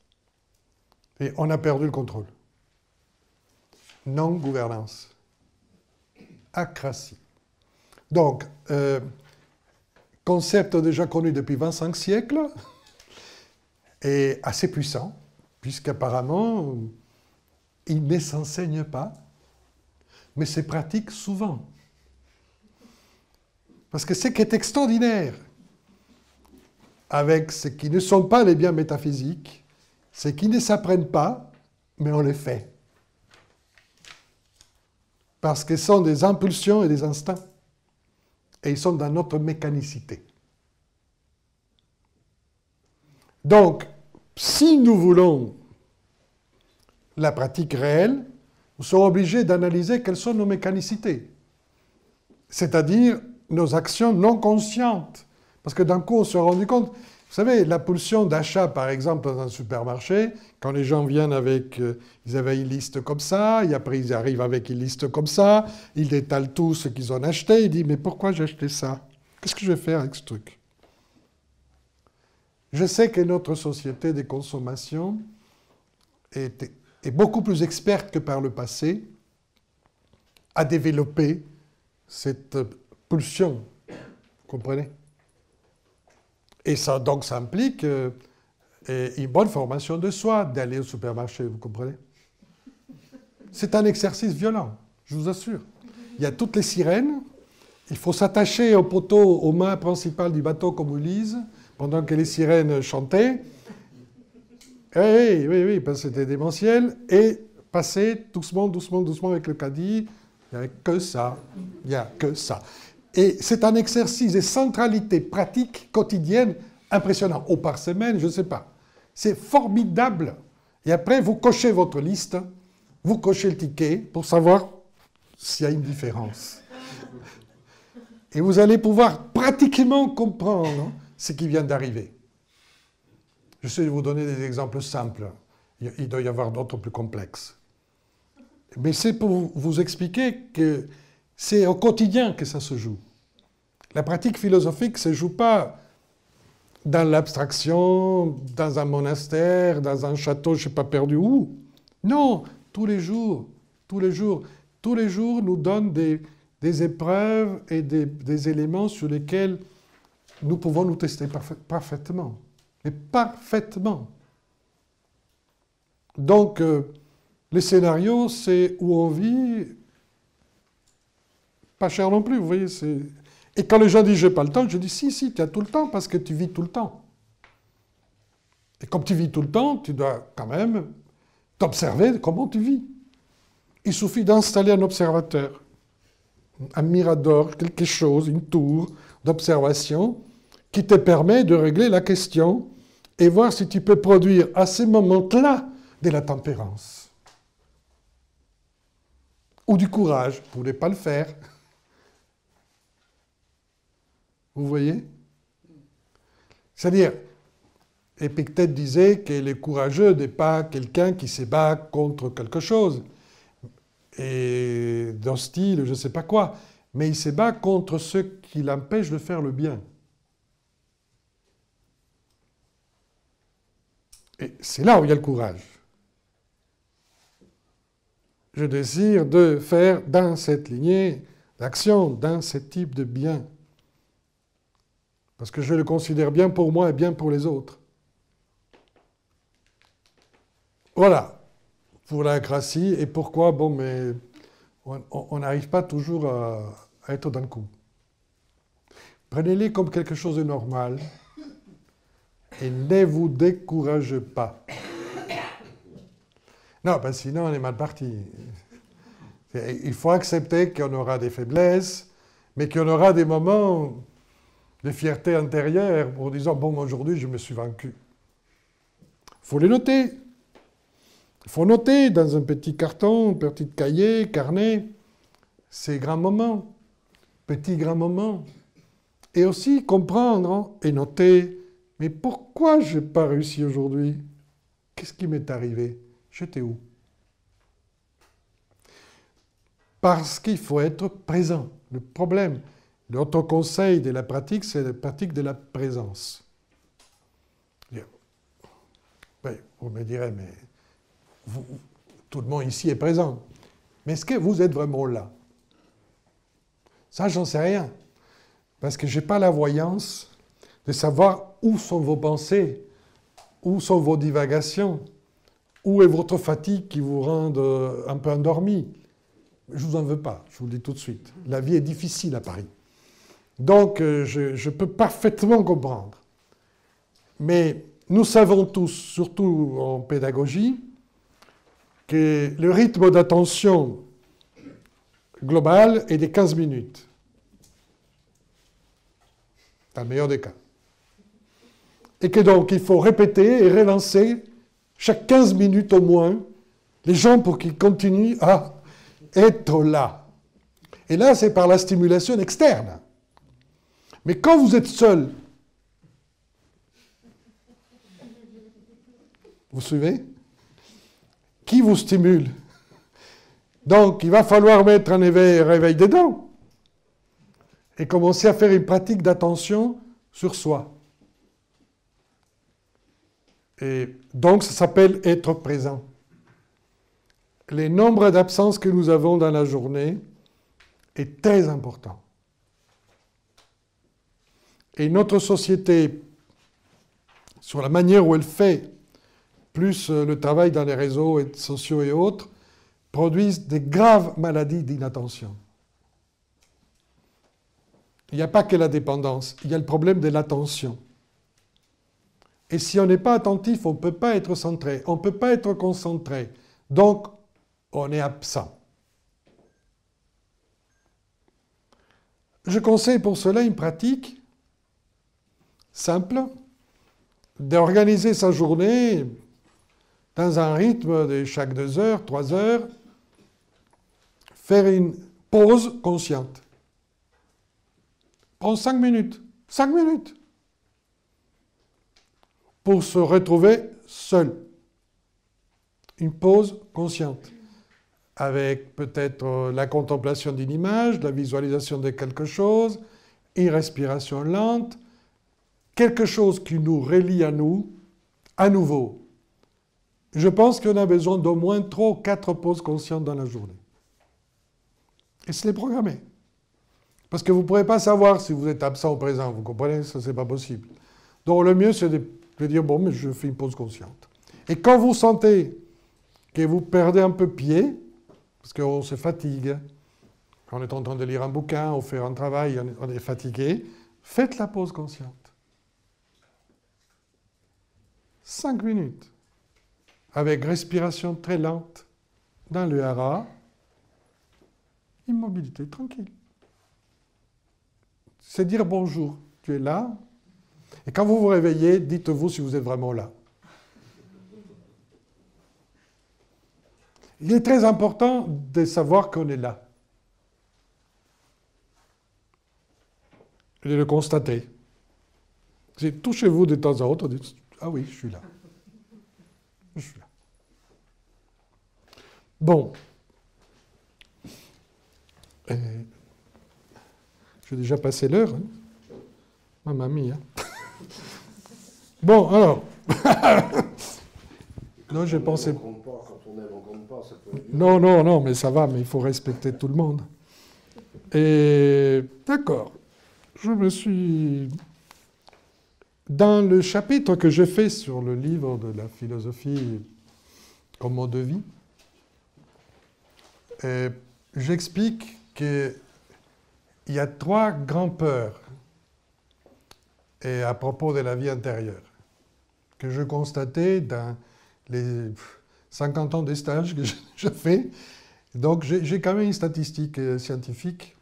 Et on a perdu le contrôle. Non-gouvernance. Acratie. Donc, concept déjà connu depuis 25 siècles et assez puissant, puisqu'apparemment, il ne s'enseigne pas, mais se pratique souvent. Parce que ce qui est extraordinaire avec ce qui ne sont pas les biens métaphysiques, c'est qu'ils ne s'apprennent pas, mais on les fait. Parce qu'ils sont des impulsions et des instincts. Et ils sont dans notre mécanicité. Donc, si nous voulons la pratique réelle, nous sommes obligés d'analyser quelles sont nos mécanicités. C'est-à-dire nos actions non conscientes. Parce que d'un coup, on se rendu compte, vous savez, la pulsion d'achat, par exemple, dans un supermarché, quand les gens viennent avec, ils avaient une liste comme ça, et après ils arrivent avec une liste comme ça, ils détalent tout ce qu'ils ont acheté, ils disent, mais pourquoi j'ai acheté ça? Qu'est-ce que je vais faire avec ce truc? Je sais que notre société de consommation est beaucoup plus experte que par le passé à développer cette pulsion. Vous comprenez? Et ça, donc, ça implique une bonne formation de soi d'aller au supermarché, vous comprenez? C'est un exercice violent, je vous assure. Il y a toutes les sirènes, il faut s'attacher au poteau, aux mains principales du bateau comme Ulysse, pendant que les sirènes chantaient. Oui, parce que c'était démentiel, et passer doucement, doucement, doucement avec le caddie. Il n'y a que ça, il n'y a que ça. Et c'est un exercice de centralité pratique quotidienne impressionnant. Ou par semaine, je ne sais pas. C'est formidable. Et après, vous cochez votre liste, vous cochez le ticket pour savoir s'il y a une différence. Et vous allez pouvoir pratiquement comprendre ce qui vient d'arriver. J'essaie de vous donner des exemples simples. Il doit y avoir d'autres plus complexes. Mais c'est pour vous expliquer que c'est au quotidien que ça se joue. La pratique philosophique ne se joue pas dans l'abstraction, dans un monastère, dans un château, je ne sais pas perdu où. Non, tous les jours, tous les jours. Tous les jours nous donnent des épreuves et des éléments sur lesquels nous pouvons nous tester parfaitement. Mais parfaitement. Donc, les scénarios, c'est où on vit, pas cher non plus, vous voyez. Et quand les gens disent « j'ai pas le temps », je dis « si, tu as tout le temps parce que tu vis tout le temps ». Et comme tu vis tout le temps, tu dois quand même t'observer comment tu vis. Il suffit d'installer un observateur, un mirador, quelque chose, une tour d'observation qui te permet de régler la question et voir si tu peux produire à ces moments-là de la tempérance. Ou du courage pour ne pas le faire. Vous voyez? C'est-à-dire, Épictète disait que le courageux n'est pas quelqu'un qui se bat contre quelque chose, et d'hostile, je ne sais pas quoi, mais il se bat contre ce qui l'empêche de faire le bien. Et c'est là où il y a le courage. Je désire de faire dans cette lignée d'action, dans ce type de bien. Parce que je le considère bien pour moi et bien pour les autres. Voilà, pour la gracie. Et pourquoi? Bon, mais on n'arrive pas toujours à être d'un coup. Prenez-les comme quelque chose de normal et ne vous découragez pas. Non, parce que sinon on est mal parti. Il faut accepter qu'on aura des faiblesses, mais qu'on aura des moments de fierté intérieure en disant « bon, aujourd'hui, je me suis vaincu ». Il faut les noter. Il faut noter dans un petit carton, un petit cahier, carnet, ces grands moments, petits grands moments. Et aussi comprendre et noter, mais pourquoi je n'ai pas réussi aujourd'hui? Qu'est-ce qui m'est arrivé? J'étais où? Parce qu'il faut être présent. Le problème, notre conseil de la pratique, c'est la pratique de la présence. Oui, vous me direz, mais tout le monde ici est présent. Mais est-ce que vous êtes vraiment là? Ça, j'en sais rien. Parce que je n'ai pas la voyance de savoir où sont vos pensées, où sont vos divagations, où est votre fatigue qui vous rend un peu endormi. Je ne vous en veux pas, je vous le dis tout de suite. La vie est difficile à Paris. Donc, je peux parfaitement comprendre. Mais nous savons tous, surtout en pédagogie, que le rythme d'attention global est de 15 minutes. Dans le meilleur des cas. Et que donc, il faut répéter et relancer chaque 15 minutes au moins les gens pour qu'ils continuent à être là. Et là, c'est par la stimulation externe. Mais quand vous êtes seul, vous suivez? Qui vous stimule? Donc, il va falloir mettre un réveil dedans et commencer à faire une pratique d'attention sur soi. Et donc, ça s'appelle être présent. Les nombres d'absences que nous avons dans la journée est très important. Et notre société, sur la manière où elle fait, plus le travail dans les réseaux sociaux et autres, produisent des graves maladies d'inattention. Il n'y a pas que la dépendance, il y a le problème de l'attention. Et si on n'est pas attentif, on ne peut pas être centré, on ne peut pas être concentré. Donc, on est absent. Je conseille pour cela une pratique simple d'organiser sa journée dans un rythme de chaque 2 heures, 3 heures, faire une pause consciente. Prends 5 minutes. 5 minutes. Pour se retrouver seul. Une pause consciente. Avec peut-être la contemplation d'une image, la visualisation de quelque chose, une respiration lente, quelque chose qui nous relie à nous, à nouveau. Je pense qu'on a besoin d'au moins 3 ou 4 pauses conscientes dans la journée. Et se les programmer. Parce que vous ne pourrez pas savoir si vous êtes absent ou présent, vous comprenez? Ça, c'est pas possible. Donc le mieux, c'est de dire, bon, mais je fais une pause consciente. Et quand vous sentez que vous perdez un peu pied, parce qu'on se fatigue, on est en train de lire un bouquin, ou faire un travail, on est fatigué, faites la pause consciente. 5 minutes. Avec respiration très lente dans le hara, immobilité, tranquille. C'est dire bonjour, tu es là. Et quand vous vous réveillez, dites-vous si vous êtes vraiment là. Il est très important de savoir qu'on est là. Et de le constater. Touchez-vous de temps en temps, dites, ah oui, je suis là. Je suis là. Bon. J'ai déjà passé l'heure. Hein. Mamma mia. Bon, alors. Non, j'ai pensé. Non, non, non, mais ça va, mais il faut respecter tout le monde. Et d'accord. Je me suis. Dans le chapitre que j'ai fait sur le livre de la philosophie comme mode de vie, j'explique qu'il y a 3 grandes peurs et à propos de la vie intérieure que je constatais dans les 50 ans de stage que je fais. Donc j'ai quand même une statistique scientifique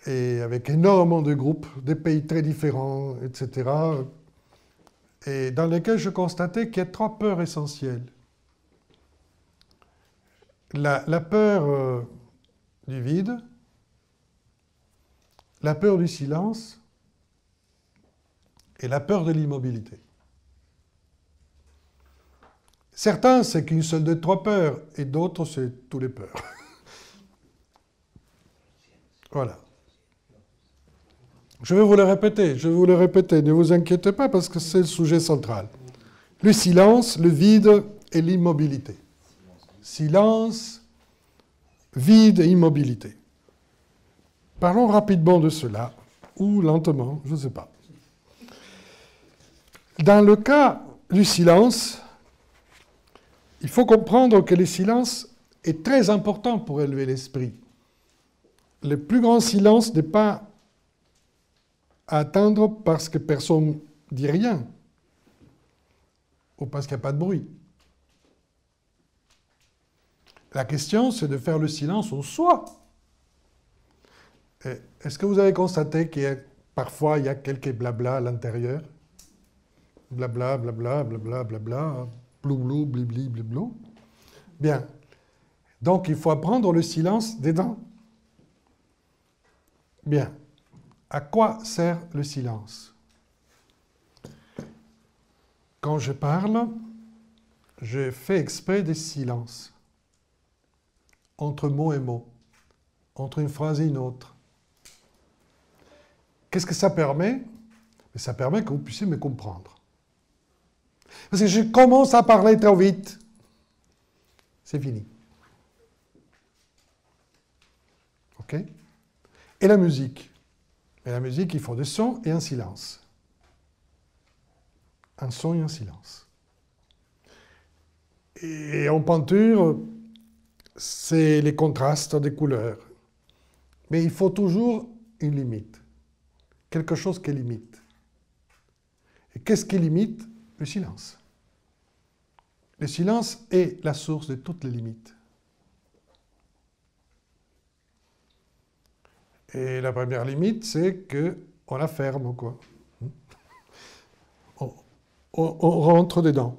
et avec énormément de groupes, des pays très différents, etc. Et dans lesquels je constatais qu'il y a 3 peurs essentielles. La peur du vide, la peur du silence et la peur de l'immobilité. Certains, c'est qu'une seule de trois peurs, et d'autres, c'est tous les peurs. Voilà. Je vais vous le répéter, ne vous inquiétez pas parce que c'est le sujet central. Le silence, le vide et l'immobilité. Silence, vide et immobilité. Parlons rapidement de cela, ou lentement, je ne sais pas. Dans le cas du silence, il faut comprendre que le silence est très important pour élever l'esprit. Le plus grand silence n'est pas à atteindre parce que personne ne dit rien, ou parce qu'il n'y a pas de bruit. La question, c'est de faire le silence en soi. Est-ce que vous avez constaté qu'il y a parfois il y a quelques blabla à l'intérieur? Blabla, blabla, blabla, blabla, blou-blou, blibli, bliblou. Bien. Donc, il faut apprendre le silence des dents. Bien. À quoi sert le silence? Quand je parle, je fais exprès des silences entre mot et mot, entre une phrase et une autre. Qu'est-ce que ça permet? Ça permet que vous puissiez me comprendre. Parce que je commence à parler trop vite. C'est fini. OK? Et la musique? Et la musique, il faut des sons et un silence. Un son et un silence. Et en peinture, c'est les contrastes des couleurs. Mais il faut toujours une limite. Quelque chose qui limite. Et qu'est-ce qui limite? Le silence. Le silence est la source de toutes les limites. Et la première limite, c'est qu'on la ferme, quoi. On rentre dedans.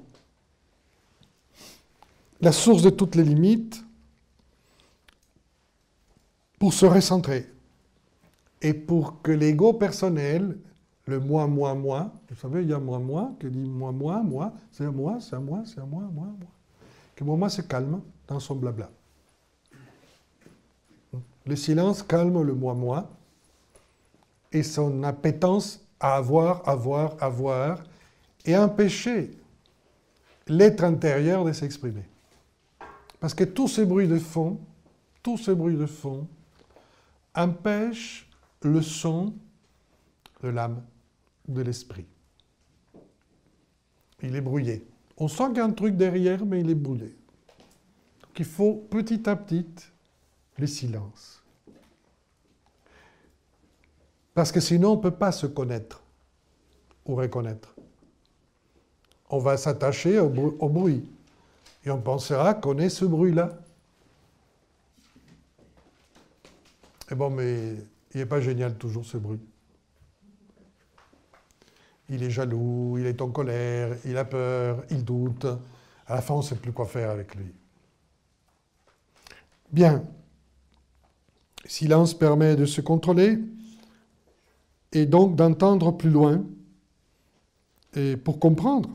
La source de toutes les limites, pour se recentrer, et pour que l'ego personnel, le moi, vous savez, il y a moi, qui dit moi, c'est à moi, c'est à moi, c'est à moi, moi. Que moi se calme dans son blabla. Le silence calme le moi, et son appétence à avoir, et empêcher l'être intérieur de s'exprimer. Parce que tous ces bruits de fond empêchent le son de l'âme, de l'esprit. Il est brouillé. On sent qu'il y a un truc derrière, mais il est brouillé. Donc il faut petit à petit le silence. Parce que sinon, on ne peut pas se connaître ou reconnaître. On va s'attacher au bruit. Et on pensera qu'on est ce bruit-là. Et bon, mais il n'est pas génial toujours ce bruit. Il est jaloux, il est en colère, il a peur, il doute. À la fin, on ne sait plus quoi faire avec lui. Bien. Le silence permet de se contrôler et donc d'entendre plus loin et pour comprendre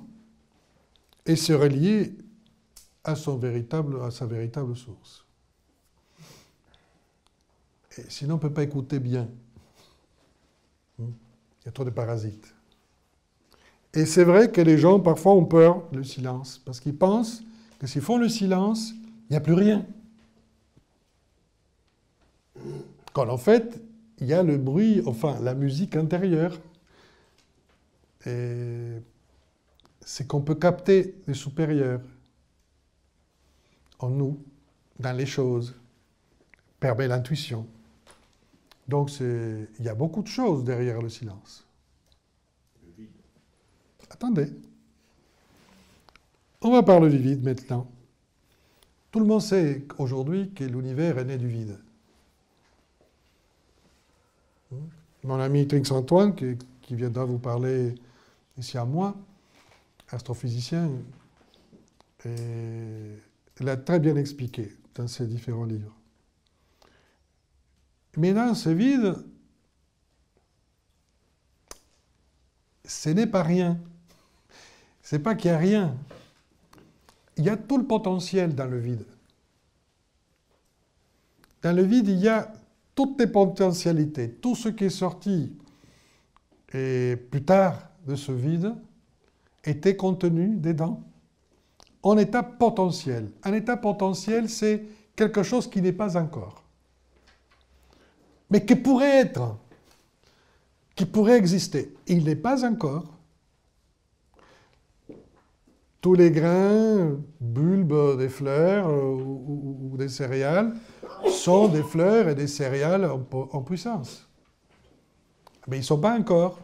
et se relier à sa véritable source. Et sinon, on ne peut pas écouter bien. Il y a trop de parasites. Et c'est vrai que les gens, parfois, ont peur du silence, parce qu'ils pensent que s'ils font le silence, il n'y a plus rien. Quand en fait, il y a le bruit, enfin, la musique intérieure. Et c'est qu'on peut capter le supérieur en nous, dans les choses, permet l'intuition. Donc, il y a beaucoup de choses derrière le silence. Attendez. On va parler du vide maintenant. Tout le monde sait aujourd'hui que l'univers est né du vide. Mon ami Trix Antoine, qui viendra vous parler ici à moi, astrophysicien, l'a très bien expliqué dans ses différents livres. Mais dans ce vide, ce n'est pas rien. Ce n'est pas qu'il n'y a rien. Il y a tout le potentiel dans le vide. Dans le vide, il y a toutes les potentialités. Tout ce qui est sorti et plus tard de ce vide était contenu dedans en état potentiel. Un état potentiel, c'est quelque chose qui n'est pas encore, mais qui pourrait être, qui pourrait exister. Il n'est pas encore. Tous les grains, bulbes des fleurs ou des céréales sont des fleurs et des céréales en puissance. Mais ils ne sont pas encore.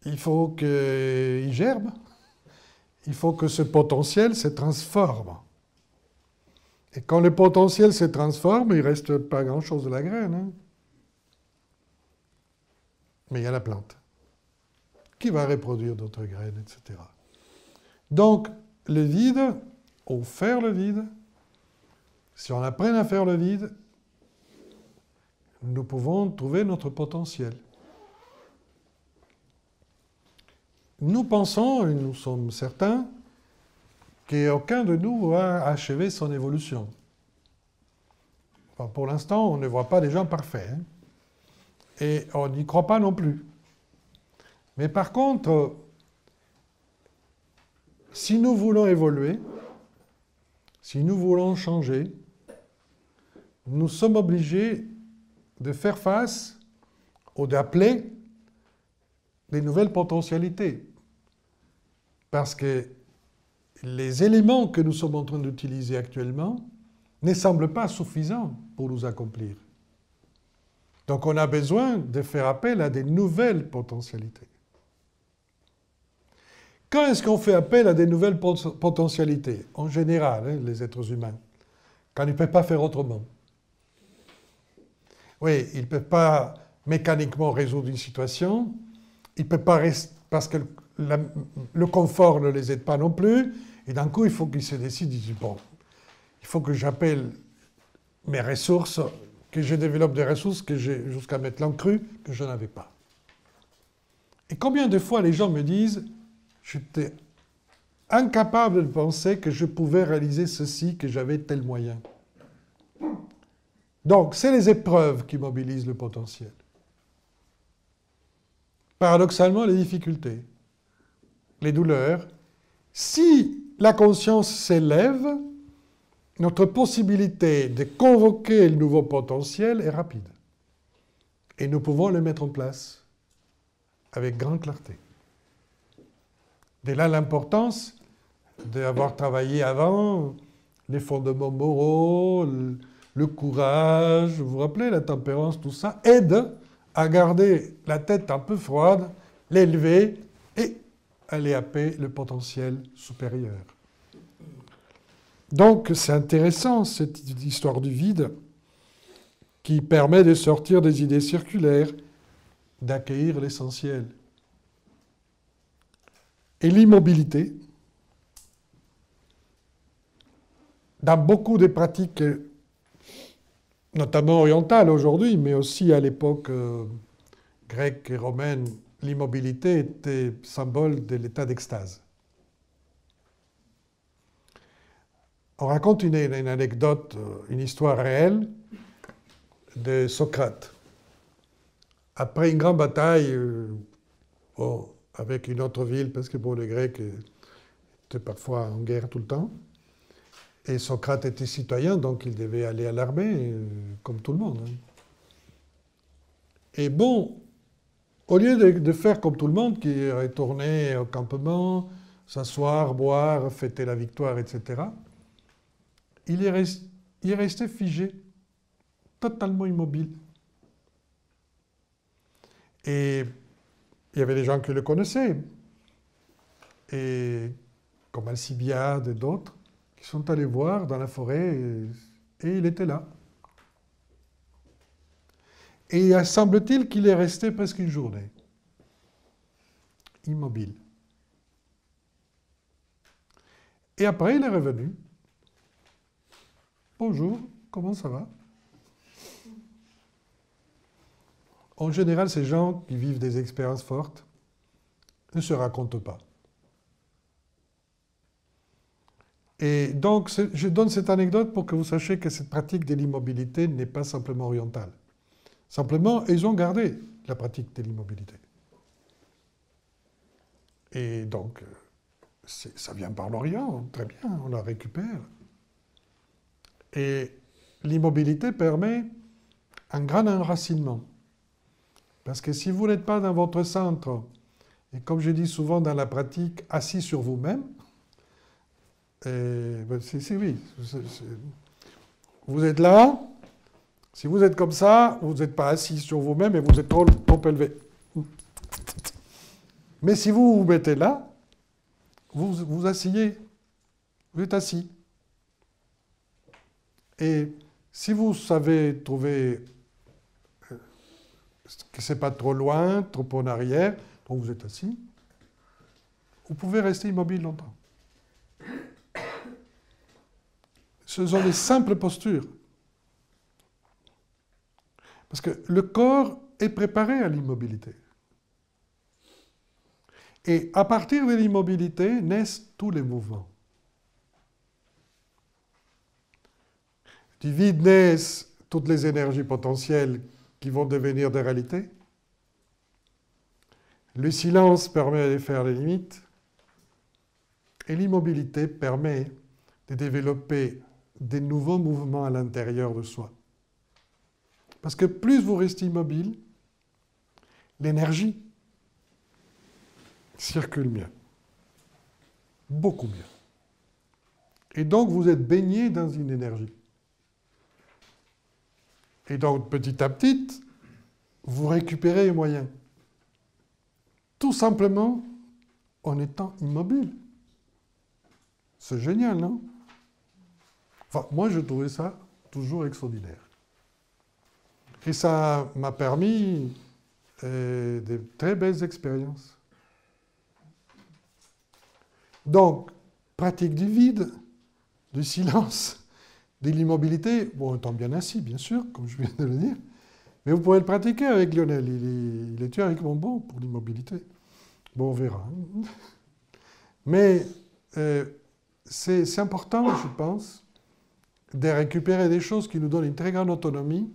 Il faut qu'ils germent. Il faut que ce potentiel se transforme. Et quand le potentiel se transforme, il ne reste pas grand-chose de la graine. Hein. Mais il y a la plante qui va reproduire d'autres graines, etc. Donc, le vide, ou faire le vide, si on apprend à faire le vide, nous pouvons trouver notre potentiel. Nous pensons, et nous sommes certains, qu'aucun de nous va achever son évolution. Enfin, pour l'instant, on ne voit pas des gens parfaits. Hein, et on n'y croit pas non plus. Mais par contre, si nous voulons évoluer, si nous voulons changer, nous sommes obligés de faire face ou d'appeler des nouvelles potentialités. Parce que les éléments que nous sommes en train d'utiliser actuellement ne semblent pas suffisants pour nous accomplir. Donc on a besoin de faire appel à des nouvelles potentialités. Quand est-ce qu'on fait appel à des nouvelles potentialités? En général, hein, les êtres humains. Quand ils ne peuvent pas faire autrement. Oui, ils ne peuvent pas mécaniquement résoudre une situation. Ils ne peuvent pas rester parce que le confort ne les aide pas non plus. Et d'un coup, il faut qu'ils se décident. Ils disent, bon, il faut que j'appelle mes ressources, que je développe des ressources que j'ai jusqu'à maintenant cru que je n'avais pas. Et combien de fois les gens me disent, j'étais incapable de penser que je pouvais réaliser ceci, que j'avais tel moyen. Donc, c'est les épreuves qui mobilisent le potentiel. Paradoxalement, les difficultés, les douleurs. Si la conscience s'élève, notre possibilité de convoquer le nouveau potentiel est rapide. Et nous pouvons le mettre en place avec grande clarté. Dès là, l'importance d'avoir travaillé avant les fondements moraux, le courage, vous vous rappelez, la tempérance, tout ça, aide à garder la tête un peu froide, l'élever et aller happer le potentiel supérieur. Donc, c'est intéressant, cette histoire du vide, qui permet de sortir des idées circulaires, d'accueillir l'essentiel. Et l'immobilité, dans beaucoup de pratiques, notamment orientales aujourd'hui, mais aussi à l'époque grecque et romaine, l'immobilité était symbole de l'état d'extase. On raconte une anecdote, une histoire réelle de Socrate. Après une grande bataille avec une autre ville, parce que les Grecs étaient parfois en guerre tout le temps, et Socrate était citoyen, donc il devait aller à l'armée, comme tout le monde. Hein. Et bon, au lieu de faire comme tout le monde, qui retournait au campement, s'asseoir, boire, fêter la victoire, etc., il est resté figé, totalement immobile. Et il y avait des gens qui le connaissaient, et comme Alcibiade et d'autres, qui sont allés voir dans la forêt, et il était là. Et il semble-t-il qu'il est resté presque une journée, immobile. Et après, il est revenu. Bonjour, comment ça va? En général, ces gens qui vivent des expériences fortes ne se raconte pas. Et donc, je donne cette anecdote pour que vous sachiez que cette pratique de l'immobilité n'est pas simplement orientale. Simplement, ils ont gardé la pratique de l'immobilité. Et donc, ça vient par l'Orient, très bien, on la récupère. Et l'immobilité permet un grand enracinement. Parce que si vous n'êtes pas dans votre centre, et comme je dis souvent dans la pratique, assis sur vous-même, oui, vous êtes là, si vous êtes comme ça, vous n'êtes pas assis sur vous-même et vous êtes trop élevé. Mais si vous vous mettez là, vous vous asseyez, vous êtes assis. Et si vous savez trouver que ce n'est pas trop loin, trop en arrière, donc vous êtes assis, vous pouvez rester immobile longtemps. Ce sont des simples postures. Parce que le corps est préparé à l'immobilité. Et à partir de l'immobilité naissent tous les mouvements. Du vide naissent toutes les énergies potentielles qui vont devenir des réalités. Le silence permet de faire les limites. Et l'immobilité permet de développer des nouveaux mouvements à l'intérieur de soi. Parce que plus vous restez immobile, l'énergie circule mieux. Beaucoup mieux. Et donc vous êtes baigné dans une énergie. Et donc petit à petit, vous récupérez les moyens. Tout simplement en étant immobile. C'est génial, non? Enfin, moi, je trouvais ça toujours extraordinaire. Et ça m'a permis de très belles expériences. Donc, pratique du vide, du silence, de l'immobilité, bon, étant bien assis, bien sûr, comme je viens de le dire, mais vous pourrez le pratiquer avec Lionel. Il est théoriquement bon pour l'immobilité. Bon, on verra. Mais c'est important, je pense, de récupérer des choses qui nous donnent une très grande autonomie.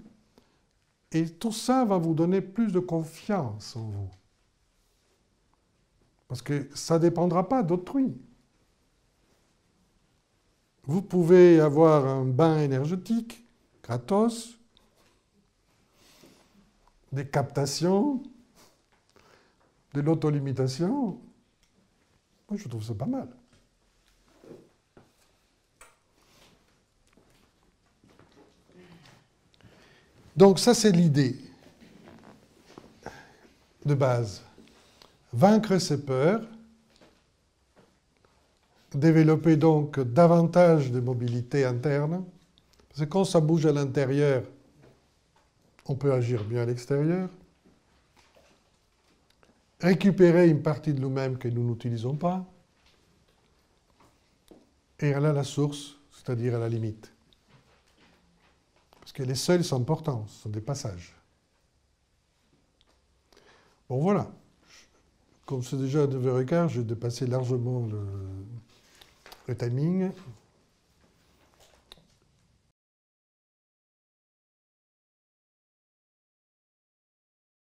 Et tout ça va vous donner plus de confiance en vous. Parce que ça ne dépendra pas d'autrui. Vous pouvez avoir un bain énergétique, gratos, des captations, de l'autolimitation. Moi, je trouve ça pas mal. Donc ça, c'est l'idée de base. Vaincre ses peurs, développer donc davantage de mobilité interne, parce que quand ça bouge à l'intérieur, on peut agir mieux à l'extérieur, récupérer une partie de nous-mêmes que nous n'utilisons pas, et aller à la source, c'est-à-dire à la limite. Parce que les seuils sont importants, ce sont des passages. Bon, voilà. Comme c'est déjà 9h15, j'ai dépassé largement le timing.